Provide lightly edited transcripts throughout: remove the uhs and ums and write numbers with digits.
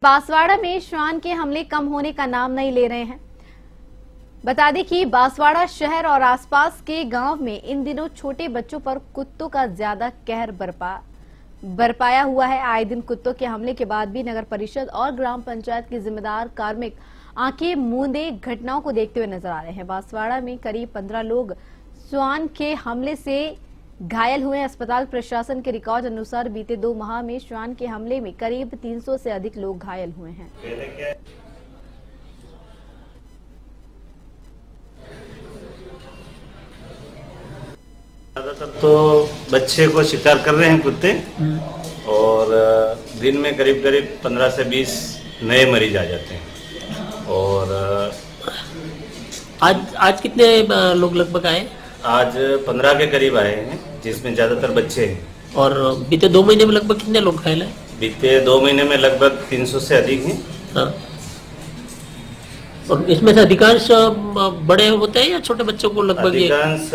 बांसवाड़ा में श्वान के हमले कम होने का नाम नहीं ले रहे हैं। बता दें कि बांसवाड़ा शहर और आसपास के गांव में इन दिनों छोटे बच्चों पर कुत्तों का ज्यादा कहर बरपाया हुआ है। आए दिन कुत्तों के हमले के बाद भी नगर परिषद और ग्राम पंचायत के जिम्मेदार कार्मिक आंखें मूंदे घटनाओं को देखते हुए नजर आ रहे हैं। बांसवाड़ा में करीब 15 लोग श्वान के हमले से घायल हुए। अस्पताल प्रशासन के रिकॉर्ड अनुसार बीते 2 माह में श्वान के हमले में करीब 300 से अधिक लोग घायल हुए हैं। ज्यादातर तो बच्चे को शिकार कर रहे हैं कुत्ते, और दिन में करीब 15 से 20 नए मरीज आ जाते हैं। और आज कितने लोग लगभग आए? आज 15 के करीब आए हैं, जिसमें ज्यादातर बच्चे हैं। और बीते 2 महीने में लगभग कितने लोग घायल हैं? बीते 2 महीने में लगभग 300 से अधिक हैं। हाँ। और इसमें से अधिकांश बड़े होते हैं या छोटे बच्चों को लगभग? अधिकांश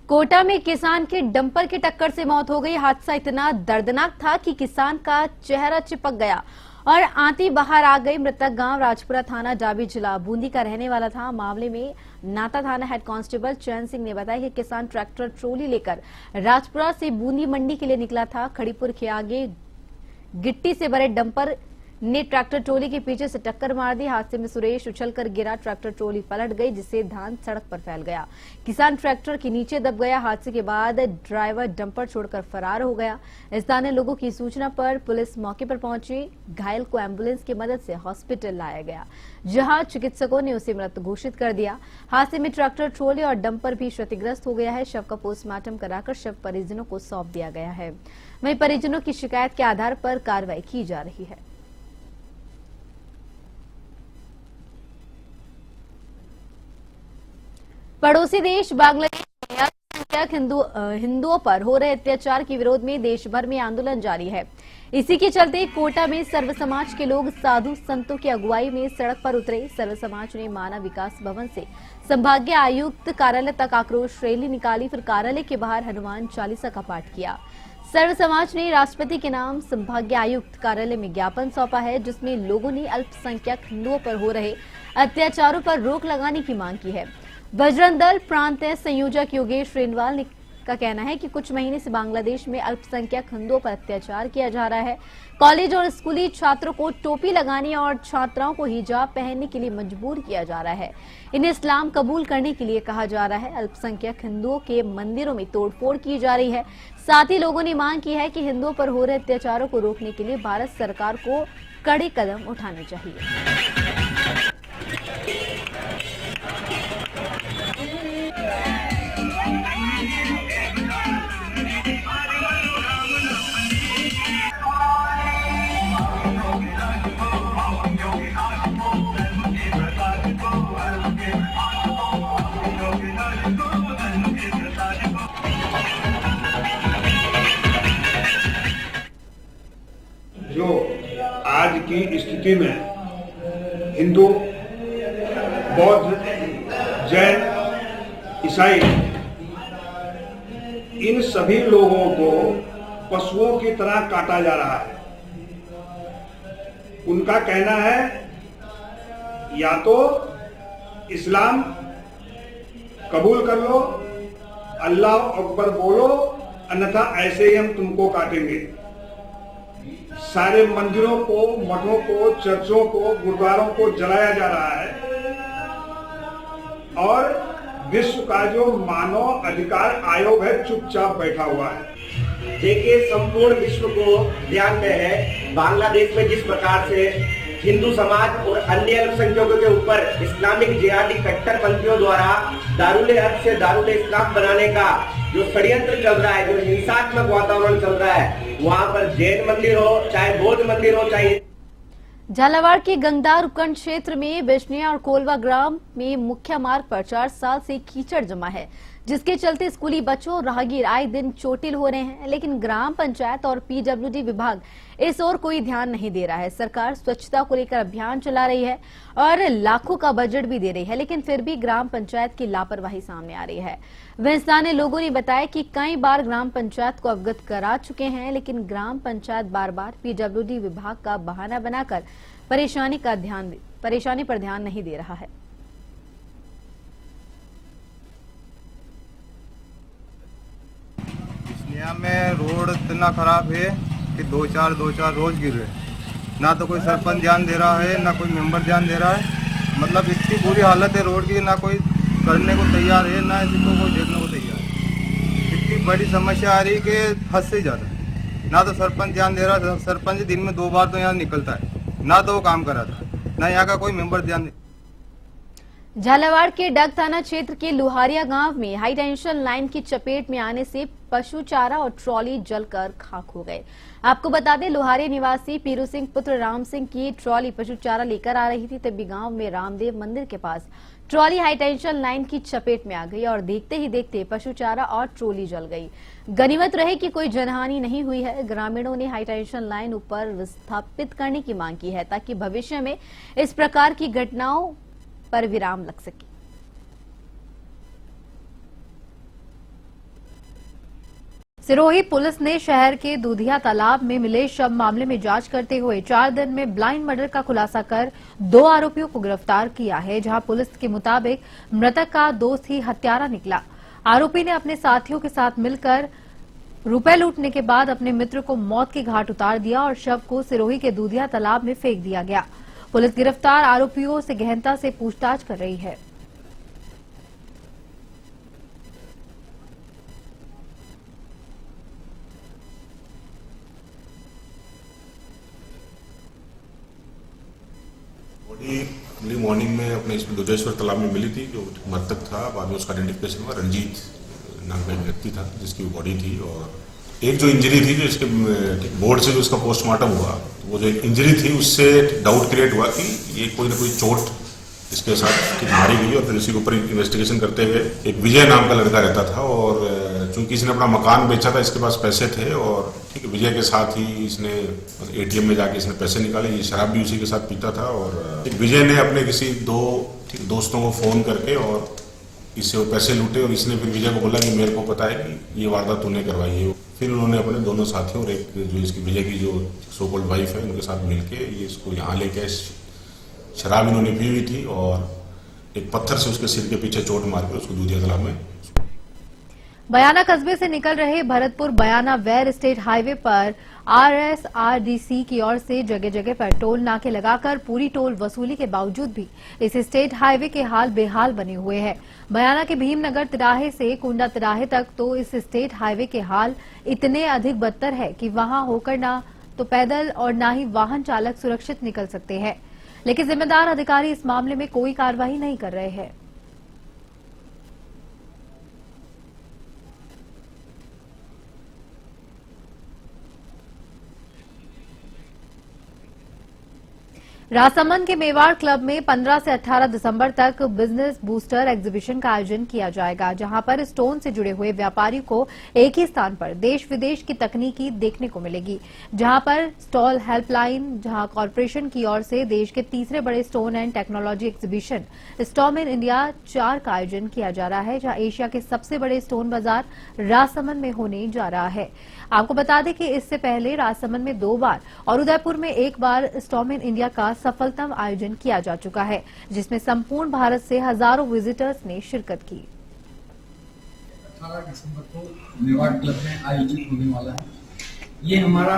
कोटा में किसान के डंपर की टक्कर से मौत हो गई। हादसा इतना दर्दनाक था कि किसान का चेहरा चिपक गया और आंती बाहर आ गई। मृतक गांव राजपुरा थाना डाबी जिला बूंदी का रहने वाला था। मामले में नाता थाना हेड कांस्टेबल चैन सिंह ने बताया कि किसान ट्रैक्टर ट्रोली लेकर राजपुरा से बूंदी मंडी के लिए निकला था। खड़ीपुर के आगे गिट्टी से भरे डंपर ने ट्रैक्टर ट्रोली के पीछे से टक्कर मार दी। हादसे में सुरेश उछलकर गिरा, ट्रैक्टर ट्रोली पलट गई जिससे धान सड़क पर फैल गया। किसान ट्रैक्टर के नीचे दब गया। हादसे के बाद ड्राइवर डंपर छोड़कर फरार हो गया। स्थानीय लोगों की सूचना पर पुलिस मौके पर पहुंची। घायल को एम्बुलेंस की मदद से हॉस्पिटल लाया गया, जहां चिकित्सकों ने उसे मृत घोषित कर दिया। हादसे में ट्रैक्टर ट्रोली और डंपर भी क्षतिग्रस्त हो गया है। शव का पोस्टमार्टम कराकर शव परिजनों को सौंप दिया गया है। वहीं परिजनों की शिकायत के आधार पर कार्रवाई की जा रही है। पड़ोसी देश बांग्लादेश में अल्पसंख्यक हिंदुओं पर हो रहे अत्याचार के विरोध में देश भर में आंदोलन जारी है। इसी के चलते कोटा में सर्व समाज के लोग साधु संतों की अगुवाई में सड़क पर उतरे। सर्व समाज ने मानव विकास भवन से संभागीय आयुक्त कार्यालय तक आक्रोश रैली निकाली। फिर कार्यालय के बाहर हनुमान चालीसा का पाठ किया। सर्व समाज ने राष्ट्रपति के नाम संभागीय आयुक्त कार्यालय में ज्ञापन सौंपा है, जिसमें लोगों ने अल्पसंख्यक हिंदुओं पर हो रहे अत्याचारों पर रोक लगाने की मांग की है। बजरंग दल प्रांत संयोजक योगेश रेनवाल का कहना है कि कुछ महीने से बांग्लादेश में अल्पसंख्यक हिंदुओं पर अत्याचार किया जा रहा है। कॉलेज और स्कूली छात्रों को टोपी लगाने और छात्राओं को हिजाब पहनने के लिए मजबूर किया जा रहा है। इन्हें इस्लाम कबूल करने के लिए कहा जा रहा है। अल्पसंख्यक हिंदुओं के मंदिरों में तोड़फोड़ की जा रही है। साथ ही लोगों ने मांग की है कि हिंदुओं पर हो रहे अत्याचारों को रोकने के लिए भारत सरकार को कड़े कदम उठाने चाहिए। जो आज की स्थिति में हिंदू, बौद्ध, जैन, ईसाई इन सभी लोगों को पशुओं की तरह काटा जा रहा है। उनका कहना है या तो इस्लाम कबूल कर लो, अल्लाह अकबर बोलो, अन्यथा ऐसे ही हम तुमको काटेंगे। सारे मंदिरों को, मठों को, चर्चों को, गुरुद्वारों को जलाया जा रहा है और विश्व का जो मानव अधिकार आयोग है चुपचाप बैठा हुआ है। देखिए, संपूर्ण विश्व को ध्यान में है बांग्लादेश में जिस प्रकार से हिंदू समाज और अन्य अल्पसंख्यकों के ऊपर इस्लामिक जिहादी कट्टरपंथियों द्वारा दारुल हर्ब से दारुल इस्लाम बनाने का जो षड्यंत्र चल रहा है, जो हिंसात्मक वातावरण चल रहा है, वहाँ पर जैन मंदिर हो, चाहे बौद्ध मंदिर हो, चाहे झालावाड़ के गंगदार उपखंड क्षेत्र में बिजनिया और कोलवा ग्राम में मुख्य मार्ग पर 4 साल से कीचड़ जमा है, जिसके चलते स्कूली बच्चों और राहगीर आए दिन चोटिल हो रहे हैं। लेकिन ग्राम पंचायत और पीडब्ल्यूडी विभाग इस ओर कोई ध्यान नहीं दे रहा है। सरकार स्वच्छता को लेकर अभियान चला रही है और लाखों का बजट भी दे रही है, लेकिन फिर भी ग्राम पंचायत की लापरवाही सामने आ रही है। वहीं स्थानीय लोगों ने बताया कि कई बार ग्राम पंचायत को अवगत करा चुके हैं, लेकिन ग्राम पंचायत बार बार पीडब्ल्यूडी विभाग का बहाना बनाकर परेशानी पर ध्यान नहीं दे रहा है। यहाँ में रोड इतना खराब है कि दो चार रोज गिर रहे हैं। ना तो कोई सरपंच ध्यान दे रहा है, ना कोई मेंबर ध्यान दे रहा है। मतलब इतनी बुरी हालत है रोड की, ना कोई करने को तैयार है, ना इसको कोई देखने को तैयार है। इतनी बड़ी समस्या आ रही कि हद से ज़्यादा। ना तो सरपंच ध्यान दे रहा है, सरपंच दिन में 2 बार तो यहाँ निकलता है, ना तो वो काम कराता है, ना यहाँ का कोई मेंबर ध्यान। झालावाड़ के डग थाना क्षेत्र के लुहारिया गांव में हाई टेंशन लाइन की चपेट में आने से पशु चारा और ट्रॉली जलकर खाक हो गए। आपको बता दें, लुहारिया निवासी पीरू सिंह पुत्र राम सिंह की ट्रॉली पशु चारा लेकर आ रही थी, तभी गांव में रामदेव मंदिर के पास ट्रॉली हाई टेंशन लाइन की चपेट में आ गई और देखते ही देखते पशु चारा और ट्रॉली जल गई। गनीमत रहे कि कोई जनहानि नहीं हुई है। ग्रामीणों ने हाई टेंशन लाइन ऊपर विस्थापित करने की मांग की है ताकि भविष्य में इस प्रकार की घटनाओं पर विराम लग सके। सिरोही पुलिस ने शहर के दूधिया तालाब में मिले शव मामले में जांच करते हुए 4 दिन में ब्लाइंड मर्डर का खुलासा कर 2 आरोपियों को गिरफ्तार किया है, जहां पुलिस के मुताबिक मृतक का दोस्त ही हत्यारा निकला। आरोपी ने अपने साथियों के साथ मिलकर रुपए लूटने के बाद अपने मित्र को मौत के घाट उतार दिया और शव को सिरोही के दूधिया तालाब में फेंक दिया गया। पुलिस गिरफ्तार आरोपियों से गहनता से पूछताछ कर रही है। बॉडी अर्ली मॉर्निंग में अपने इसमें दुधेश्वर तालाब में मिली थी। जो मृतक था बाद में उसका आइडेंटिफिकेशन हुआ, रंजीत नाम का एक व्यक्ति था जिसकी बॉडी थी। और एक जो इंजरी थी जो इसके बोर्ड से जो उसका पोस्टमार्टम हुआ, वो जो इंजरी थी उससे डाउट क्रिएट हुआ कि ये कोई ना कोई चोट इसके साथ मारी गई। और फिर उसी के ऊपर इन्वेस्टिगेशन करते हुए एक विजय नाम का लड़का रहता था और चूंकि इसने अपना मकान बेचा था, इसके पास पैसे थे और ठीक है विजय के साथ ही इसने एटीएम में जाके इसने पैसे निकाले। ये शराब भी उसी के साथ पीता था और विजय ने अपने किसी 2 दोस्तों को फोन करके और इससे वो पैसे लूटे और इसने फिर विजय को बोला कि मेरे को पता है कि ये वारदात तूने करवाई है। फिर उन्होंने अपने दोनों साथियों और एक जो इसकी विजय की जो सो कॉल्ड वाइफ है उनके साथ मिलके ये इसको यहाँ लेके शराब इन्होंने पी हुई थी और एक पत्थर से उसके सिर के पीछे चोट मार के उसको दूधिया तालाब में। बयाना कस्बे से निकल रहे भरतपुर बयाना वेर स्टेट हाईवे पर RSRDC की ओर से जगह जगह पर टोल नाके लगाकर पूरी टोल वसूली के बावजूद भी इस स्टेट हाईवे के हाल बेहाल बने हुए हैं। बयाना के भीमनगर तिराहे से कुंडा तिराहे तक तो इस स्टेट हाईवे के हाल इतने अधिक बदतर है कि वहां होकर ना तो पैदल और ना ही वाहन चालक सुरक्षित निकल सकते हैं, लेकिन जिम्मेदार अधिकारी इस मामले में कोई कार्रवाई नहीं कर रहे हैं। राजसमंद के मेवाड़ क्लब में 15 से 18 दिसंबर तक बिजनेस बूस्टर एग्जीबिशन का आयोजन किया जाएगा, जहां पर स्टोन से जुड़े हुए व्यापारियों को एक ही स्थान पर देश विदेश की तकनीकी देखने को मिलेगी। जहां पर स्टॉल हेल्पलाइन, जहां कॉरपोरेशन की ओर से देश के तीसरे बड़े stone and technology exhibition storm in India 4 का आयोजन किया जा रहा है, जहां एशिया के सबसे बड़े स्टोन बाजार राजसमंद में होने जा रहा है। आपको बता दें कि इससे पहले राजसमंद में 2 बार और उदयपुर में 1 बार स्टॉम इन इंडिया का सफलतम आयोजन किया जा चुका है, जिसमें संपूर्ण भारत से हजारों विजिटर्स ने शिरकत की। 18 दिसंबर को मेवाड़ क्लब में आयोजित होने वाला है। ये हमारा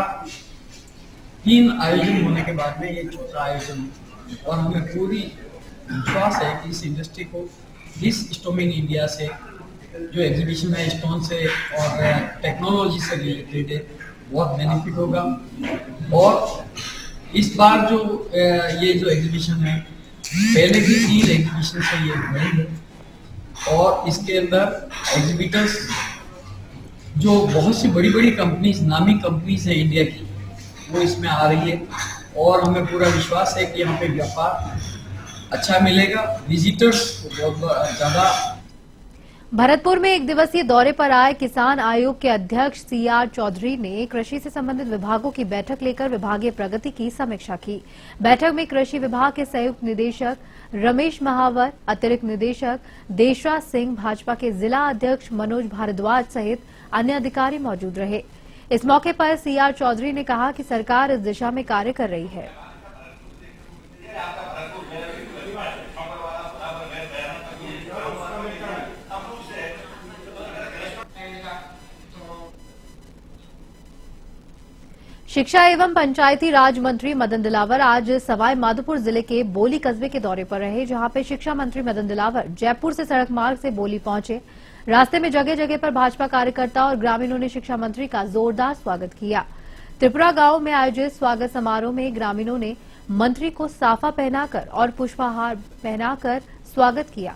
3 आयोजन होने के बाद में ये 4था आयोजन और हमें पूरी विश्वास है कि इस इंडस्ट्री को इस स्टोन इन इंडिया से जो एग्जीबिशन है स्टोन से और टेक्नोलॉजी से रिलेटेड है बहुत बेनिफिट होगा। और इस बार जो ये जो एग्जीबिशन है पहले भी 3 एग्जीबिशन से ये हुई है और इसके अंदर एग्जीबिटर्स जो बहुत सी बड़ी बड़ी कंपनीज, नामी कंपनीज है इंडिया की, वो इसमें आ रही है और हमें पूरा विश्वास है कि यहाँ पे व्यापार अच्छा मिलेगा, विजिटर्स को बहुत ज़्यादा। भरतपुर में एक दिवसीय दौरे पर आए किसान आयोग के अध्यक्ष सीआर चौधरी ने कृषि से संबंधित विभागों की बैठक लेकर विभागीय प्रगति की समीक्षा की। बैठक में कृषि विभाग के संयुक्त निदेशक रमेश महावर, अतिरिक्त निदेशक देशराज सिंह, भाजपा के जिला अध्यक्ष मनोज भारद्वाज सहित अन्य अधिकारी मौजूद रहे। इस मौके पर सीआर चौधरी ने कहा कि सरकार इस दिशा में कार्य कर रही है। शिक्षा एवं पंचायती राज मंत्री मदन दिलावर आज सवाई माधोपुर जिले के बोली कस्बे के दौरे पर रहे, जहां पर शिक्षा मंत्री मदन दिलावर जयपुर से सड़क मार्ग से बोली पहुंचे। रास्ते में जगह जगह पर भाजपा कार्यकर्ता और ग्रामीणों ने शिक्षा मंत्री का जोरदार स्वागत किया। त्रिपुरा गांव में आयोजित स्वागत समारोह में ग्रामीणों ने मंत्री को साफा पहनाकर और पुष्पहार पहनाकर स्वागत किया।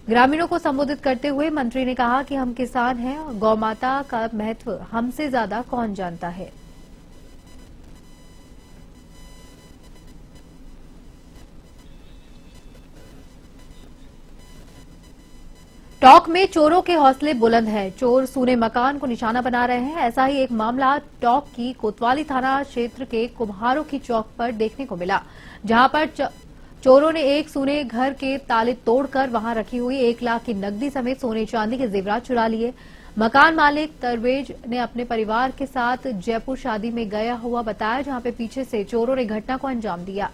ग्रामीणों को संबोधित करते हुए मंत्री ने कहा कि हम किसान हैं और गौ माता का महत्व हमसे ज्यादा कौन जानता है। टॉक में चोरों के हौसले बुलंद हैं। चोर सूने मकान को निशाना बना रहे हैं। ऐसा ही एक मामला टॉक की कोतवाली थाना क्षेत्र के कुम्हारों की चौक पर देखने को मिला, जहां पर चोरों ने एक सूने घर के ताले तोड़कर वहां रखी हुई 1 लाख की नकदी समेत सोने चांदी के जेवरात चुरा लिए। मकान मालिक तरवेज ने अपने परिवार के साथ जयपुर शादी में गया हुआ बताया, जहां पे पीछे से चोरों ने घटना को अंजाम दिया।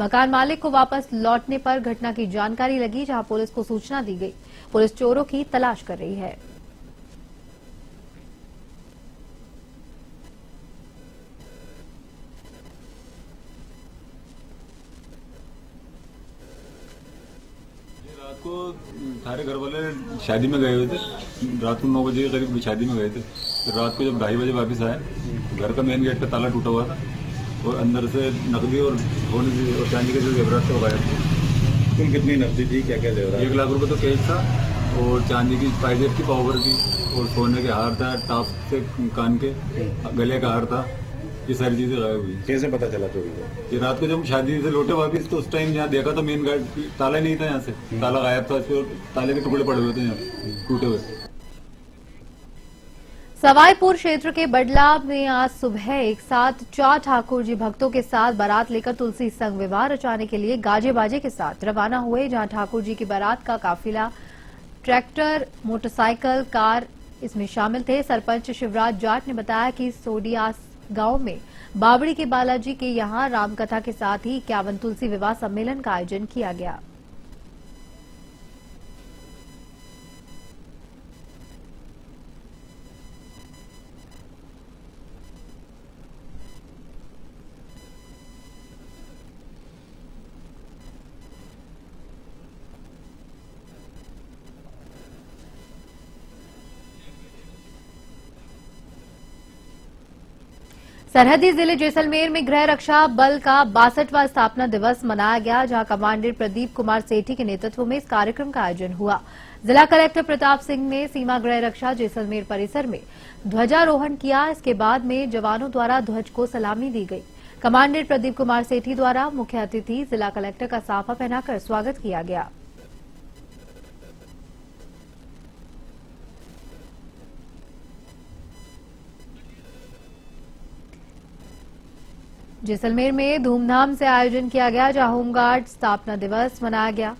मकान मालिक को वापस लौटने पर घटना की जानकारी लगी, जहां पुलिस को सूचना दी गई। पुलिस चोरों की तलाश कर रही है। रात को सारे घर वाले शादी में गए हुए थे। रात को 9 बजे के करीब शादी में गए थे। फिर रात को जब 2:30 बजे वापस आए, घर का मेन गेट का ताला टूटा हुआ था और अंदर से नकदी और सोने और चांदी के जो जेवरात थे वो गायब थे। कुल कितनी नकदी थी, क्या क्या जेवरात? 1 लाख रुपए तो कैश था और चांदी की पायजेब की, पावर की और सोने के हार था, टाप से कान के, गले का हार था। ये सारी चीजें गायब हुई। कैसे पता चला चोरी का? ये रात को जब शादी से लौटे वापिस तो उस टाइम जहाँ देखा तो मेन गेट ताला नहीं था, यहाँ से ताला गायब था। ताले के टुकड़े पड़े हुए थे यहाँ टूटे हुए। सवाईपुर क्षेत्र के बडला में आज सुबह एक साथ 4 ठाकुर जी भक्तों के साथ बारात लेकर तुलसी संग विवाह रचाने के लिए गाजे बाजे के साथ रवाना हुए, जहां ठाकुर जी की बारात का काफिला ट्रैक्टर, मोटरसाइकिल, कार इसमें शामिल थे। सरपंच शिवराज जाट ने बताया कि सोडियास गांव में बावड़ी के बालाजी के यहां रामकथा के साथ ही 51 तुलसी विवाह सम्मेलन का आयोजन किया गया। सरहदी जिले जैसलमेर में गृह रक्षा बल का 62वां स्थापना दिवस मनाया गया, जहां कमांडेंट प्रदीप कुमार सेठी के नेतृत्व में इस कार्यक्रम का आयोजन हुआ। जिला कलेक्टर प्रताप सिंह ने सीमा गृह रक्षा जैसलमेर परिसर में ध्वजारोहण किया। इसके बाद में जवानों द्वारा ध्वज को सलामी दी गई। कमांडेंट प्रदीप कुमार सेठी द्वारा मुख्य अतिथि जिला कलेक्टर का साफा पहनाकर स्वागत किया गया। जैसलमेर में धूमधाम से आयोजन किया गया, जहां होमगार्ड स्थापना दिवस मनाया गया।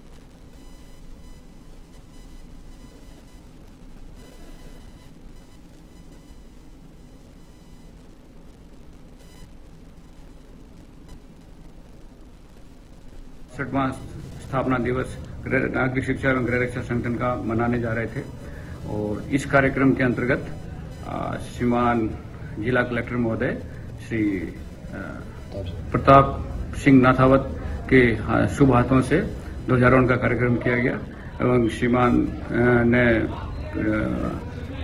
स्थापना दिवस नागरिक शिक्षा एवं गृह रक्षा संगठन का मनाने जा रहे थे और इस कार्यक्रम के अंतर्गत श्रीमान जिला कलेक्टर महोदय श्री प्रताप सिंह नाथावत के शुभ हाथों से ध्वजारोहण का कार्यक्रम किया गया एवं श्रीमान ने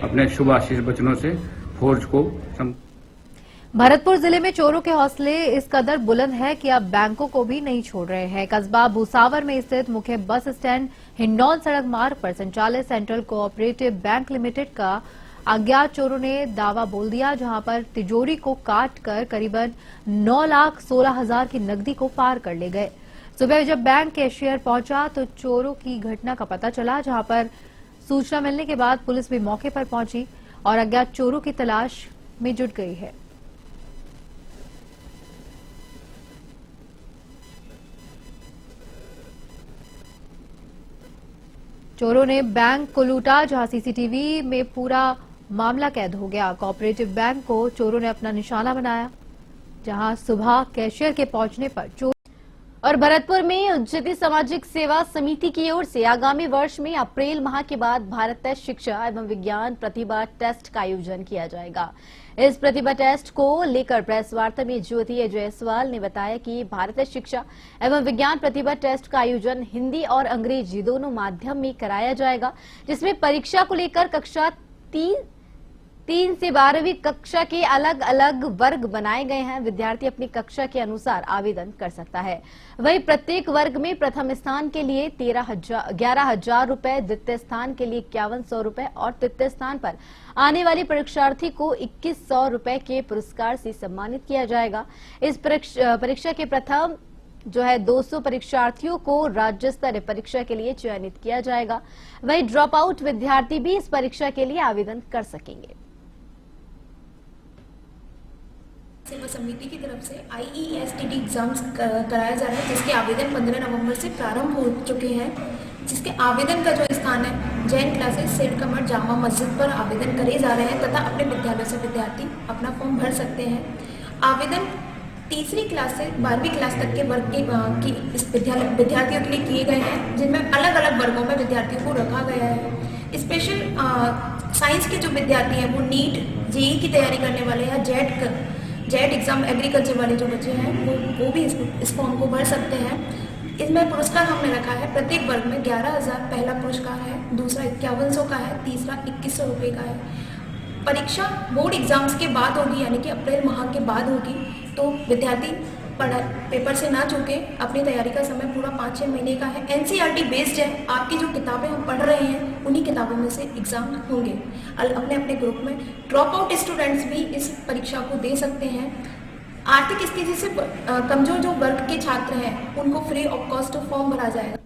अपने शुभ आशीष वचनों से फौज को भरतपुर जिले में चोरों के हौसले इस कदर बुलंद है कि अब बैंकों को भी नहीं छोड़ रहे हैं। कस्बा भूसावर में स्थित मुख्य बस स्टैंड हिंडौन सड़क मार्ग पर संचालित सेंट्रल कोऑपरेटिव बैंक लिमिटेड का अज्ञात चोरों ने दावा बोल दिया, जहां पर तिजोरी को काटकर करीबन 9,16,000 की नकदी को पार कर ले गए। सुबह जब बैंक कैशियर पहुंचा तो चोरों की घटना का पता चला, जहां पर सूचना मिलने के बाद पुलिस भी मौके पर पहुंची और अज्ञात चोरों की तलाश में जुट गई है। चोरों ने बैंक को लूटा, जहां सीसीटीवी में पूरा मामला कैद हो गया। कोऑपरेटिव बैंक को चोरों ने अपना निशाना बनाया, जहां सुबह कैशियर के पहुंचने पर चोर। और भरतपुर में उच्चती सामाजिक सेवा समिति की ओर से आगामी वर्ष में अप्रैल माह के बाद भारत टेस्ट शिक्षा एवं विज्ञान प्रतिभा टेस्ट का आयोजन किया जाएगा। इस प्रतिभा टेस्ट को लेकर प्रेस वार्ता में ज्योति जायसवाल ने बताया कि भारत शिक्षा एवं विज्ञान प्रतिभा टेस्ट का आयोजन हिंदी और अंग्रेजी दोनों माध्यम में कराया जाएगा, जिसमें परीक्षा को लेकर कक्षा 3 से 12वीं कक्षा के अलग अलग वर्ग बनाए गए हैं। विद्यार्थी अपनी कक्षा के अनुसार आवेदन कर सकता है। वहीं प्रत्येक वर्ग में प्रथम स्थान के लिए 11,000 रुपए, द्वितीय स्थान के लिए 5100 रुपए और तृतीय स्थान पर आने वाले परीक्षार्थी को 2100 रुपए के पुरस्कार से सम्मानित किया जाएगा। इस परीक्षा के प्रथम 200 परीक्षार्थियों को राज्य स्तरीय परीक्षा के लिए चयनित किया जाएगा। वहीं ड्रॉप आउट विद्यार्थी भी इस परीक्षा के लिए आवेदन कर सकेंगे। सेवा समिति की तरफ से IESTT एग्जाम्स कराया जा रहा है, जिसके आवेदन 15 नवंबर से प्रारंभ हो चुके हैं। जिसके आवेदन का जो स्थान है जैन क्लासेस सेठ कमर जामा मस्जिद पर आवेदन करे जा रहे हैं तथा अपने विद्यालय से विद्यार्थी अपना फॉर्म भर सकते हैं। आवेदन तीसरी क्लास से 12वीं क्लास तक के वर्ग की इस विद्यार्थियों के लिए किए गए हैं, जिनमें अलग अलग वर्गों में विद्यार्थियों को रखा गया है। स्पेशल साइंस के जो विद्यार्थी हैं वो नीट JEE की तैयारी करने वाले या जेट एग्जाम एग्रीकल्चर वाले जो बच्चे हैं वो भी इस फॉर्म को भर सकते हैं। इसमें पुरस्कार हमने रखा है प्रत्येक वर्ग में 11,000 पहला पुरस्कार है, दूसरा 5100 का है, तीसरा 2100 रुपये का है। परीक्षा बोर्ड एग्जाम्स के बाद होगी, यानी कि अप्रैल माह के बाद होगी, तो विद्यार्थी पेपर से ना चूके। अपनी तैयारी का समय पूरा 5-6 महीने का है। NCERT बेस्ड है। आपकी जो किताबें हम पढ़ रहे हैं उन्हीं किताबों में से एग्जाम होंगे। अपने अपने ग्रुप में ड्रॉप आउट स्टूडेंट्स भी इस परीक्षा को दे सकते हैं। आर्थिक स्थिति से कमजोर जो वर्ग के छात्र हैं उनको फ्री ऑफ कॉस्ट फॉर्म भरा जाएगा।